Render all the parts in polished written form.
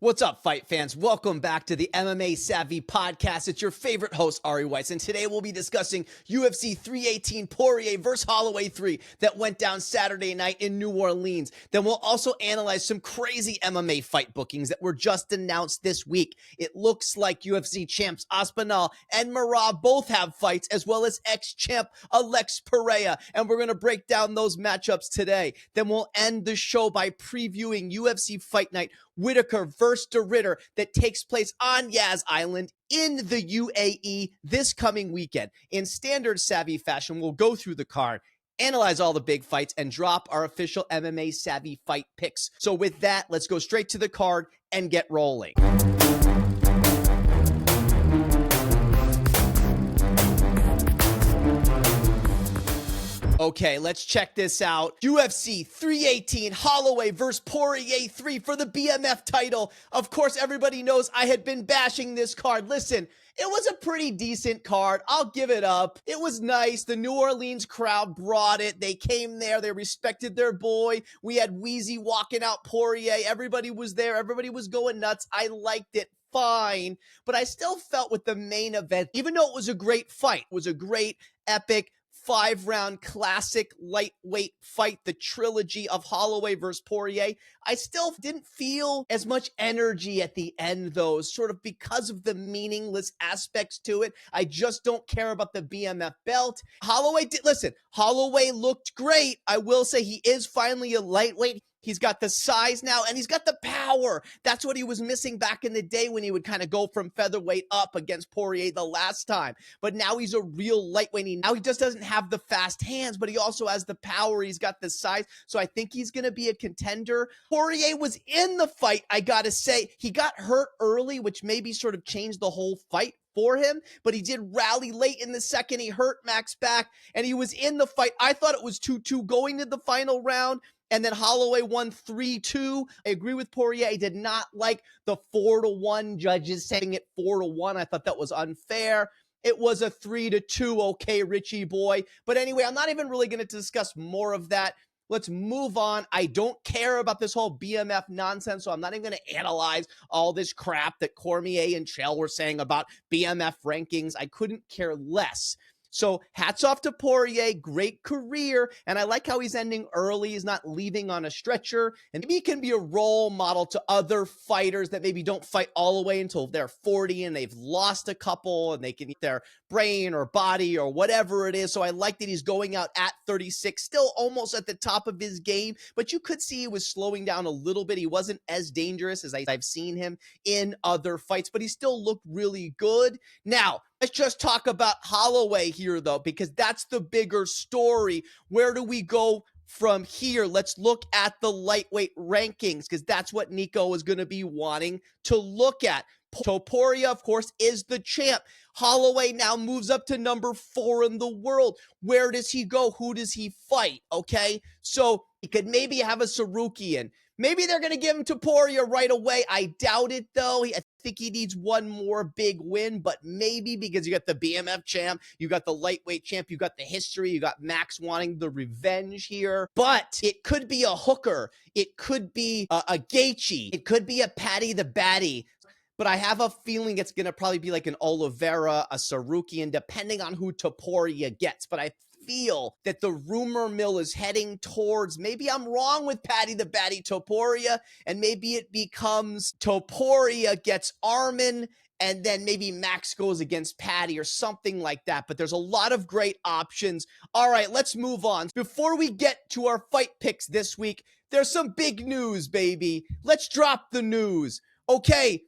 What's up, fight fans? Welcome back to the MMA Savvy podcast. It's your favorite host, Ari Weiss, and today we'll be discussing UFC 318 Poirier vs. Holloway 3 that went down Saturday night in New Orleans. Then we'll also analyze some crazy MMA fight bookings that were just announced this week. It looks like UFC champs Aspinall and Merab both have fights, as well as ex-champ Alex Pereira, and we're going to break down those matchups today. Then we'll end the show by previewing UFC Fight Night Whittaker vs. de Ridder that takes place on Yas Island in the UAE this coming weekend. In standard Savvy fashion, we'll go through the card, analyze all the big fights, and drop our official MMA Savvy fight picks. So with that, let's go straight to the card and get rolling. Okay, let's check this out. UFC 318 Holloway vs. Poirier 3 for the BMF title. Of course, everybody knows I had been bashing this card. Listen, it was a pretty decent card. I'll give it up. It was nice. The New Orleans crowd brought it. They came there. They respected their boy. We had Wheezy walking out Poirier. Everybody was there. Everybody was going nuts. I liked it. Fine. But I still felt with the main event, even though it was a great fight, it was a great, epic, 5-round classic lightweight fight, the trilogy of Holloway versus Poirier, I still didn't feel as much energy at the end, though, sort of because of the meaningless aspects to it. I just don't care about the BMF belt. Holloway looked great. I will say he is finally a lightweight. He's got the size now, and he's got the power. That's what he was missing back in the day when he would kind of go from featherweight up against Poirier the last time. But now he's a real lightweight. Now he just doesn't have the fast hands, but he also has the power. He's got the size. So I think he's going to be a contender. Poirier was in the fight, I got to say. He got hurt early, which maybe sort of changed the whole fight for him, but he did rally late in the second. He hurt Max back, and he was in the fight. I thought it was 2-2 going to the final round, and then Holloway won 3-2. I agree with Poirier. I did not like the 4-1 judges setting it 4-1. I thought that was unfair. It was a 3-2. Okay, Richie boy. But anyway, I'm not even really going to discuss more of that. Let's move on. I don't care about this whole BMF nonsense, so I'm not even going to analyze all this crap that Cormier and Chael were saying about BMF rankings. I couldn't care less. So hats off to Poirier, great career, and I like how he's ending early. He's not leaving on a stretcher, and maybe he can be a role model to other fighters that maybe don't fight all the way until they're 40 and they've lost a couple and they can eat their brain or body or whatever it is. So I like that he's going out at 36, still almost at the top of his game, but you could see he was slowing down a little bit. He wasn't as dangerous as I've seen him in other fights, but he still looked really good. Now, let's just talk about Holloway here, though, because that's the bigger story. Where do we go from here? Let's look at the lightweight rankings, because that's what Nico is going to be wanting to look at. So Poirier, of course, is the champ. Holloway now moves up to number 4 in the world. Where does he go? Who does he fight? Okay, so he could maybe have a Sarukian. Maybe they're going to give him to Poirier right away. I doubt it, though. I think he needs one more big win, but maybe, because you got the BMF champ, you got the lightweight champ, you got the history, you got Max wanting the revenge here. But it could be a Hooker. It could be a Gaethje. It could be a Paddy the Baddy. But I have a feeling it's going to probably be like an Oliveira, a Sarukian, depending on who Topuria gets. But I feel that the rumor mill is heading towards, maybe I'm wrong with Paddy the Baddy Topuria, and maybe it becomes Topuria gets Arman, and then maybe Max goes against Paddy or something like that. But there's a lot of great options. All right, let's move on. Before we get to our fight picks this week, there's some big news, baby. Let's drop the news. Okay,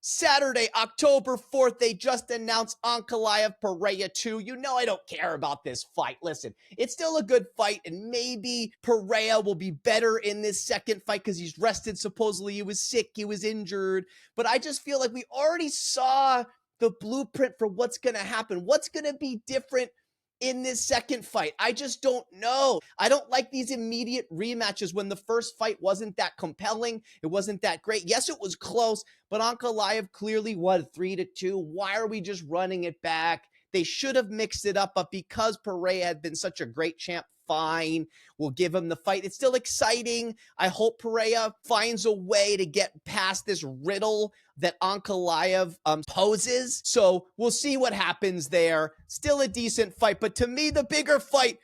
Saturday, October 4th, they just announced Ankalaev Pereira 2. You know I don't care about this fight. Listen, it's still a good fight, and maybe Pereira will be better in this second fight because he's rested. Supposedly he was sick, he was injured. But I just feel like we already saw the blueprint for what's going to happen. What's going to be different in this second fight? I just don't know. I don't like these immediate rematches when the first fight wasn't that compelling. It wasn't that great. Yes, it was close, but Ankalaev clearly won 3-2. Why are we just running it back? They should have mixed it up, but because Pereira had been such a great champ fine. We'll give him the fight. It's still exciting. I hope Pereira finds a way to get past this riddle that Ankalaev poses. So we'll see what happens there. Still a decent fight. But to me, the bigger fight,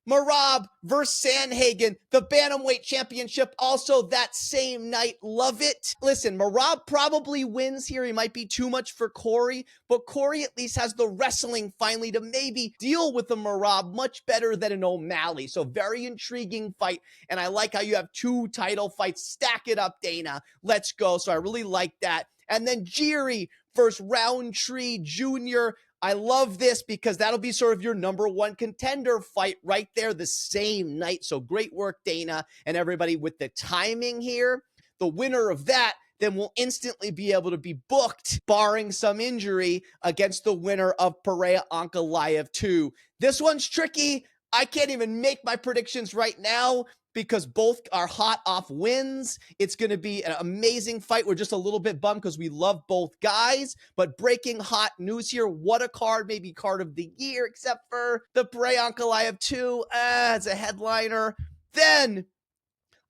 Merab versus Sandhagen, the Bantamweight Championship, also that same night. Love it. Listen, Merab probably wins here. He might be too much for Cory, but Cory at least has the wrestling finally to maybe deal with the Merab much better than an O'Malley. So very intriguing fight, and I like how you have two title fights. Stack it up, Dana. Let's go. So I really like that. And then Ciryl versus Roundtree Jr., I love this because that'll be sort of your number one contender fight right there the same night. So great work, Dana, and everybody with the timing here. The winner of that then will instantly be able to be booked, barring some injury, against the winner of Pereira Ankalaev 2. This one's tricky. I can't even make my predictions right now because both are hot off wins. It's going to be an amazing fight. We're just a little bit bummed because we love both guys, but breaking hot news here. What a card, maybe card of the year, except for the Pereira Ankalaev 2 as a headliner. Then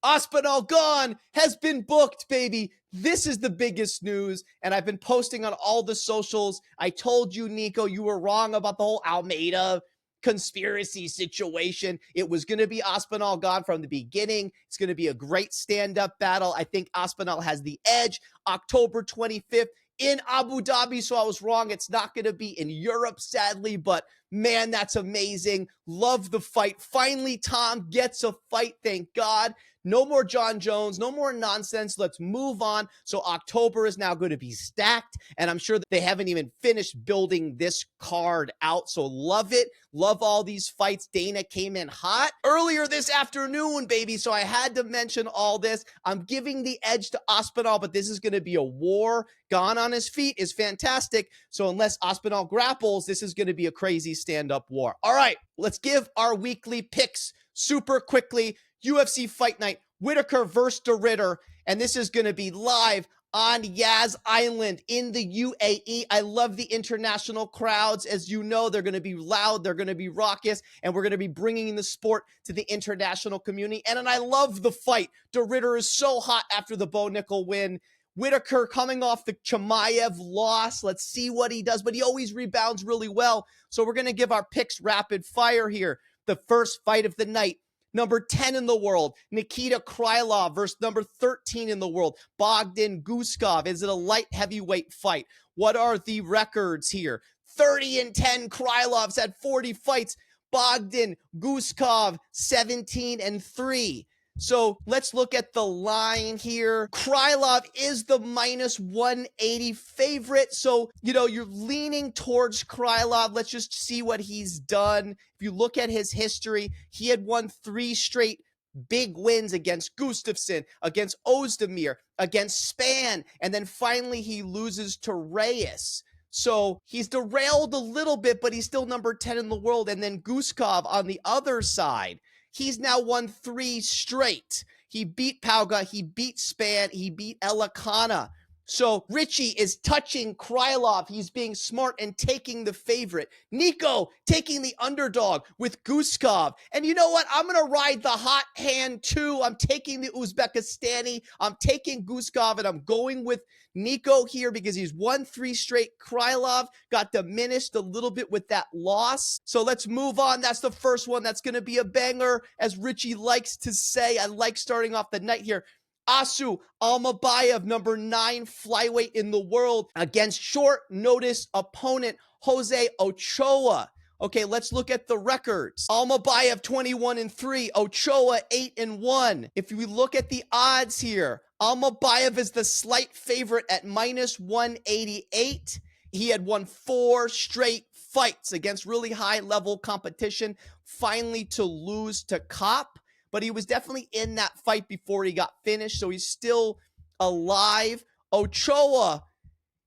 Aspinall Gane has been booked, baby. This is the biggest news, and I've been posting on all the socials. I told you, Nico, you were wrong about the whole Almeida conspiracy situation. It was going to be Aspinall Gane from the beginning. It's going to be a great stand-up battle. I think Aspinall has the edge. October 25th in Abu Dhabi, so I was wrong. It's not going to be in Europe, sadly, but man, that's amazing. Love the fight. Finally, Tom gets a fight, thank God. No more John Jones, no more nonsense. Let's move on. So October is now going to be stacked, and I'm sure that they haven't even finished building this card out. So love it. Love all these fights. Dana came in hot earlier this afternoon, baby. So I had to mention all this. I'm giving the edge to Aspinall, but this is going to be a war. Gane on his feet is fantastic. So unless Aspinall grapples, this is going to be a crazy stand-up war. All right, let's give our weekly picks super quickly. UFC Fight Night, Whittaker versus de Ridder, and this is going to be live on Yas Island in the UAE. I love the international crowds. As you know, they're going to be loud, they're going to be raucous, and we're going to be bringing the sport to the international community. And I love the fight. De Ridder is so hot after the Bo Nickel win. Whittaker coming off the Chimaev loss. Let's see what he does, but he always rebounds really well. So we're going to give our picks rapid fire here. The first fight of the night, number 10 in the world, Nikita Krylov versus number 13 in the world, Bogdan Guskov. Is it a light heavyweight fight? What are the records here? 30-10. Krylov's had 40 fights. Bogdan Guskov, 17-3. So let's look at the line here. Krylov is the minus 180 favorite. So, you know, you're leaning towards Krylov. Let's just see what he's done. If you look at his history, he had won 3 straight big wins against Gustafsson, against Ozdemir, against Spann, and then finally he loses to Reyes. So he's derailed a little bit, but he's still number 10 in the world. And then Guskov on the other side, he's now won 3 straight. He beat Pauga, he beat Spann, he beat Elakana. So Richie is touching Krylov. He's being smart and taking the favorite. Nico taking the underdog with Guskov. And you know what? I'm going to ride the hot hand too. I'm taking the Uzbekistani. I'm taking Guskov, and I'm going with Nico here because he's won 3 straight. Krylov got diminished a little bit with that loss. So let's move on. That's the first one. That's going to be a banger, as Richie likes to say. I like starting off the night here. Asu Almabayev, number 9 flyweight in the world, against short notice opponent Jose Ochoa. Okay, let's look at the records. Almabayev 21-3, Ochoa 8-1. If we look at the odds here, Almabayev is the slight favorite at minus 188. He had won 4 straight fights against really high level competition, finally to lose to Kopp. But he was definitely in that fight before he got finished, so he's still alive. Ochoa,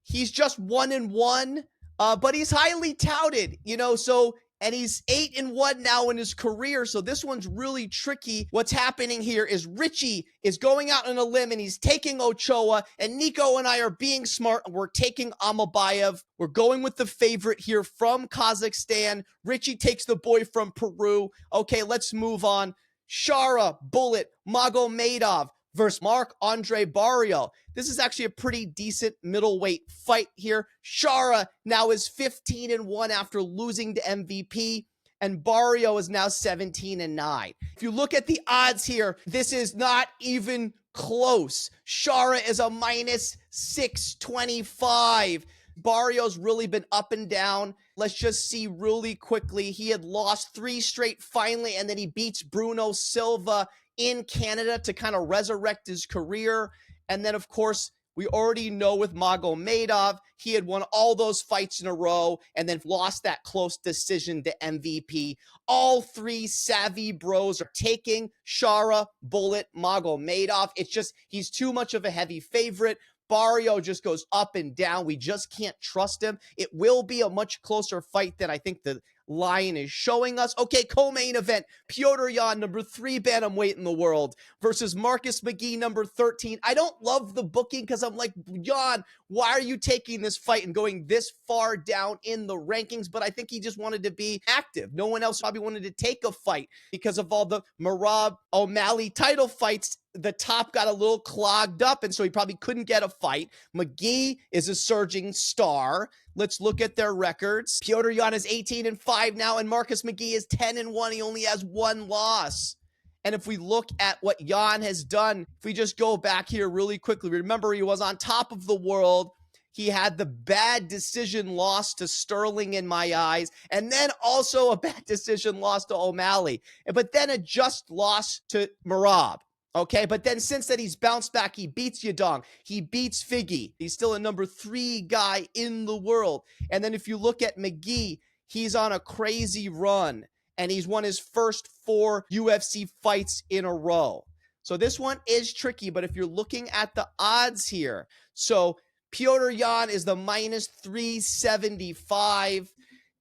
he's just 1-1, but he's highly touted, you know, so and he's 8-1 now in his career, so this one's really tricky. What's happening here is Richie is going out on a limb, and he's taking Ochoa, and Nico and I are being smart, and we're taking Ankalaev. We're going with the favorite here from Kazakhstan. Richie takes the boy from Peru. Okay, let's move on. Shara, Bullet, Magomed versus Marc-Andre Barriault. This is actually a pretty decent middleweight fight here. Shara now is 15-1 after losing to MVP, and Barriault is now 17-9. If you look at the odds here, this is not even close. Shara is a minus 625. Barriault's really been up and down. Let's just see really quickly. He had lost 3 straight finally, and then he beats Bruno Silva in Canada to kind of resurrect his career. And then, of course, we already know with Magomed, he had won all those fights in a row and then lost that close decision to MVP. All 3 savvy bros are taking Shara, Bullet, Magomed. It's just, he's too much of a heavy favorite. Barriault just goes up and down. We just can't trust him. It will be a much closer fight than I think the line is showing us. Okay, co-main event. Petr Yan, number 3 bantamweight in the world, versus Marcus McGee, number 13. I don't love the booking because I'm like, Yan, why are you taking this fight and going this far down in the rankings? But I think he just wanted to be active. No one else probably wanted to take a fight because of all the Merab O'Malley title fights. The top got a little clogged up, and so he probably couldn't get a fight. McGee is a surging star. Let's look at their records. Petr Yan is 18-5 now, and Marcus McGee is 10-1. He only has 1 loss. And if we look at what Yan has done, if we just go back here really quickly, remember he was on top of the world. He had the bad decision loss to Sterling in my eyes, and then also a bad decision loss to O'Malley, but then a just loss to Merab. Okay, but then since then, he's bounced back. He beats Yadong. He beats Figgy. He's still a number 3 guy in the world. And then if you look at McGee, he's on a crazy run, and he's won his first 4 UFC fights in a row. So this one is tricky, but if you're looking at the odds here, so Petr Yan is the minus 375.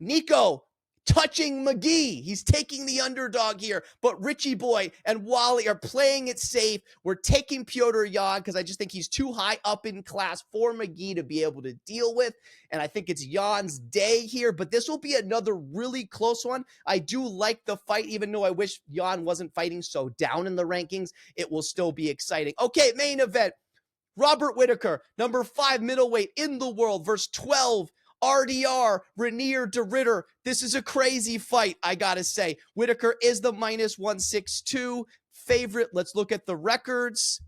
Nico touching McGee. He's taking the underdog here, but Richie Boy and Wally are playing it safe. We're taking Petr Yan because I just think he's too high up in class for McGee to be able to deal with, and I think it's Yan's day here, but this will be another really close one. I do like the fight, even though I wish Yan wasn't fighting so down in the rankings. It will still be exciting. Okay, main event. Robert Whittaker, number 5 middleweight in the world, versus 12 RDR, Reinier de Ridder. This is a crazy fight, I gotta say. Whittaker is the minus 162 favorite. Let's look at the records.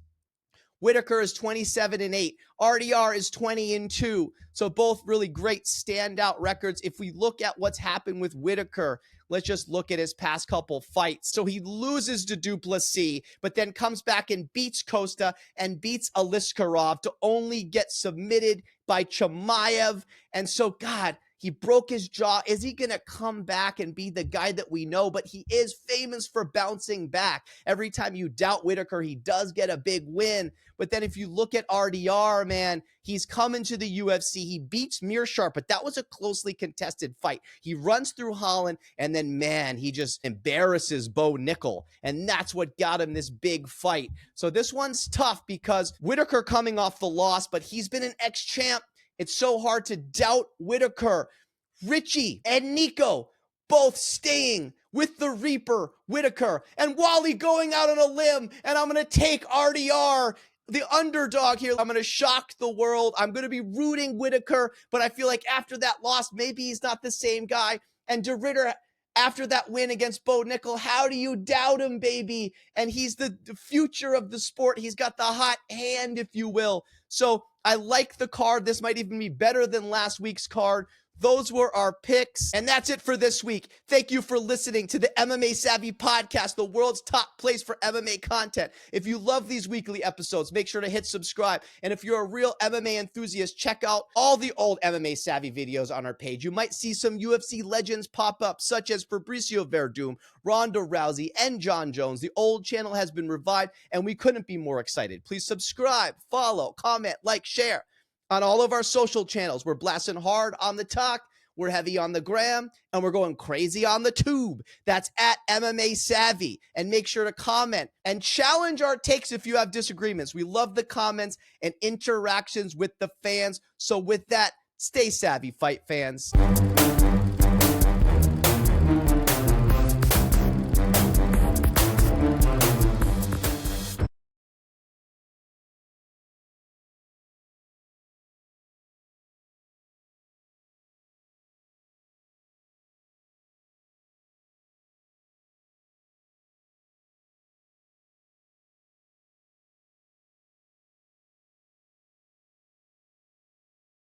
Whittaker is 27-8. RDR is 20-2. So both really great standout records. If we look at what's happened with Whittaker, let's just look at his past couple fights. So he loses to Duplessis, but then comes back and beats Costa and beats Aliskerov to only get submitted by Chimaev. And so, God, he broke his jaw. Is he going to come back and be the guy that we know? But he is famous for bouncing back. Every time you doubt Whittaker, he does get a big win. But then if you look at RDR, man, he's coming to the UFC. He beats Meerschaert, but that was a closely contested fight. He runs through Holland, and then, man, he just embarrasses Bo Nickel. And that's what got him this big fight. So this one's tough because Whittaker coming off the loss, but he's been an ex-champ. It's so hard to doubt Whittaker. Richie and Nico both staying with the Reaper, Whittaker, and Wally going out on a limb, and I'm going to take RDR, the underdog here. I'm going to shock the world. I'm going to be rooting Whittaker, but I feel like after that loss, maybe he's not the same guy. And de Ridder, after that win against Bo Nickel, how do you doubt him, baby? And he's the future of the sport. He's got the hot hand, if you will. So I like the card. This might even be better than last week's card. Those were our picks, and that's it for this week. Thank you for listening to the MMA Savvy podcast, the world's top place for MMA content. If you love these weekly episodes, make sure to hit subscribe. And if you're a real MMA enthusiast, check out all the old MMA Savvy videos on our page. You might see some UFC legends pop up, such as Fabricio Verdum, Ronda Rousey, and John Jones. The old channel has been revived, and we couldn't be more excited. Please subscribe, follow, comment, like, share. On all of our social channels, we're blasting hard on the talk. We're heavy on the gram, and we're going crazy on the tube. That's at MMA Savvy. And make sure to comment and challenge our takes if you have disagreements. We love the comments and interactions with the fans. So with that, stay savvy, fight fans.